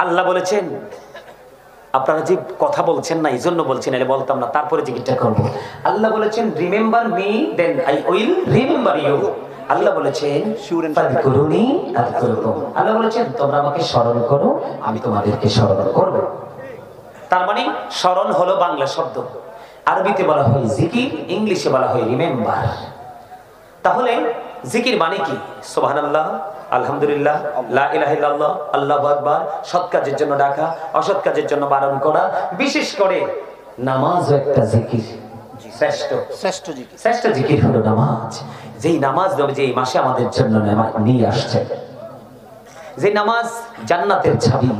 আল্লাহ বলেছেন আপনারা যে কথা বলছেন না, এই জন্য বলছেন, এলে বলতাম না, তারপরে জিজ্ঞাসা করবো। আল্লাহ বলেছেন remember me then I will remember you. আল্লাহ বলেছেন ফাযকুরুনি আযকুরকুম। আল্লাহ বলেছেন তোমরা আমাকে স্মরণ করো, আমি তোমাদেরকে স্মরণ করব। তার মানে স্মরণ হলো বাংলা শব্দ, আরবিতে বলা হয় জিকির, ইংলিশে বলা হয় রিমেম্বার। তাহলে জিকির মানে কি? সুবহানাল্লাহ, আলহামদুলিল্লাহ, লা ইলাহা ইল্লাল্লাহ, আল্লাহু আকবার। সৎ কাজের জন্য ডাকা, অসৎ কাজের জন্য বারণ করা। বিশেষ করে নামাজ একটা জিকির, শ্রেষ্ঠ জিকির হলো নামাজ। যেই নামাজ নবী যে মাসে আমাদের জন্য নিয়ে আসছেন, যে নামাজ জান্নাতের চাবি,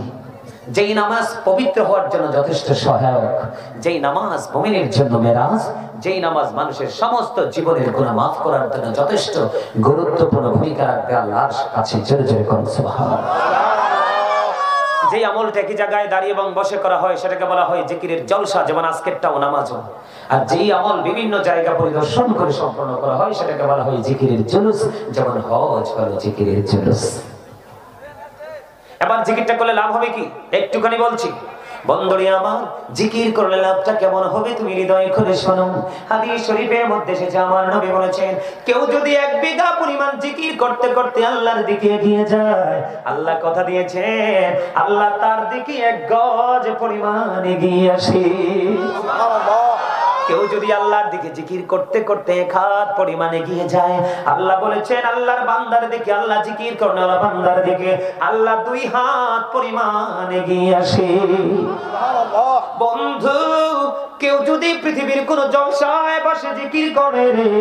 যেই নামাজ পবিত্র হওয়ার জন্য যথেষ্ট সহায়ক, যেই নামাজ মুমিনের জন্য মেরাজ, যেই নামাজ মানুষের সমস্ত জীবনের গুনাহ মাফ করার জন্য যথেষ্ট গুরুত্বপূর্ণ ভূমিকা রাখবে আল্লাহর কাছে। জোরে জোরে কোন সুবহানাল্লাহ। যেই আমলটা একই জায়গায় দাঁড়িয়ে এবং বসে করা হয় সেটাকে বলা হয় জিকিরের জলসা, যেমন আজকেরটাও নামাজও। আর যেই আমল বিভিন্ন জায়গা পরিদর্শন করে সম্পন্ন করা হয় সেটাকে বলা হয় জিকিরের জুলুস, যেমন হজ হলো জিকিরের জুলুস। এবার জিকিরটা করলে লাভ হবে কি একটুখানি বলছি। বন্ধুরে আমার, জিকির করলে লাভটা কেমন হবে তুমি হৃদয় করে শোনো। হাদিস শরীফের মধ্যে এসেছে, আমার নবী বলেছেন কেউ যদি 1 বিঘা পরিমাণ জিকির করতে করতে আল্লাহর দিকে এগিয়ে যায়, আল্লাহ কথা দিয়েছেন আল্লাহ তার দিকে 1 গজ পরিমাণ এগিয়ে আসে। সুবহানাল্লাহ। কেউ যদি আল্লাহর দিকে জিকির করতে করতে 1 হাত পরিমাণ এগিয়ে যায়, আল্লাহ বলেছেন আল্লাহর বান্দার দিকে, আল্লাহ জিকির করনে ওরা বান্দার দিকে আল্লাহ 2 হাত পরিমাণ এগিয়ে আসে। সুবহানাল্লাহ। বন্ধু, কেউ যদি পৃথিবীর কোন জলসায় বসে জিকির করে রে,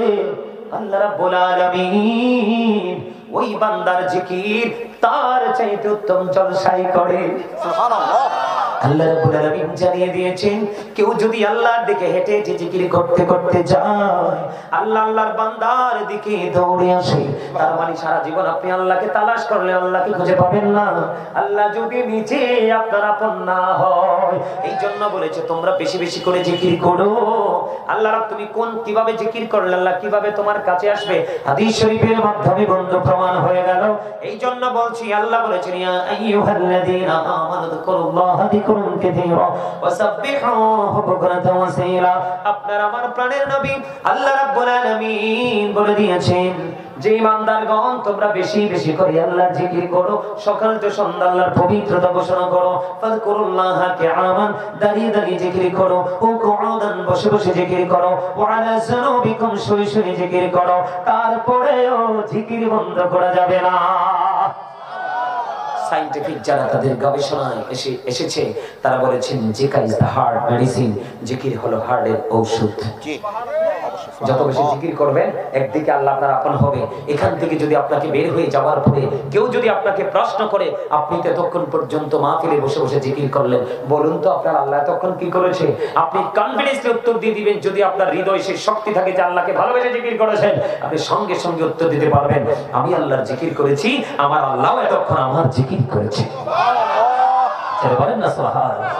আল্লাহ রাব্বুল আলামিন ওই বান্দার জিকির তার চাইতে উত্তম জলসায় করে। সুবহানাল্লাহ। আল্লাহ রাব্বুল আলামিন জানিয়ে দিয়েছেন কেউ যদি আল্লাহর দিকে হেঁটে হেঁটে জিকির করতে করতে যায়, আল্লাহ আল্লাহর বান্দার দিকে দৌড়ে আসে। তার মানে সারা জীবন আপনি আল্লাহকে তালাশ করলে আল্লাহকে খুঁজে পাবেন না, আল্লাহ যদি নিচে আপনার আপন না হয়। এই জন্য বলেছে তোমরা বেশি বেশি করে জিকির করো। আল্লাহ রাব তুমি কিভাবে জিকির করলে আল্লাহ কিভাবে তোমার কাছে আসবে, হাদিস শরীফের মাধ্যমে বন্ধু প্রমাণ হয়ে গেল। এই জন্য বলছি, আল্লাহ বলেছেন ইয়া আইয়ুহাল্লাযীনা আমানু যিকুরুল্লাহা যিকরান কাসীরা ওয়া সাব্বিহুহু বুকরাতান ওয়া আসীলা। আপনার আমার প্রাণের নবী আল্লাহ রাব্বুল আলামিন বলে দিয়েছেন যে ইমানদারগণ তোমরা বেশি বেশি করে আল্লাহর জিকির করো, সকাল থেকে সন্ধ্যা আল্লাহর পবিত্রতা ঘোষণা করো। ফাযকুরুল্লাহা কিয়ামান, দাঁড়িয়ে দাঁড়িয়ে জিকির করো, ও কুউদান, বসে বসে জিকির করো, ওয়া আলা যুনুবিকুম, শুয়ে শুয়ে জিকির করো। তারপরেও জিকির বন্ধ করা যাবে না। সায়েন্টিফিক যারা তাদের গবেষণায় এসেছে তারা বলেছেন জিকির ইজ দ্য হার্ট মেডিসিন, জিকির হলো হার্টের ঔষধ। যত বেশি জিকির করবেন একদিকে আল্লাহ আপনার আপন হবে। এখান থেকে যদি আপনাকে বের হয়ে যাওয়ার পরে কেউ যদি আপনাকে প্রশ্ন করে আপনি তো এতক্ষণ পর্যন্ত মাহফিলে বসে বসে জিকির করলেন, বলুন তো আপনার আল্লাহ এতক্ষণ কি করেছে? আপনি কনফিডেন্সলি উত্তর দিয়ে দিবেন। যদি আপনার হৃদয়ে সেই শক্তি থাকে যে আল্লাহকে ভালোবেসে জিকির করেছেন, আপনি সঙ্গে সঙ্গে উত্তর দিতে পারবেন আমি আল্লাহর জিকির করেছি, আমার আল্লাহ এতক্ষণ আমার জিকির করেছে। সুবহানাল্লাহ। বলেন না সুবহানাল্লাহ।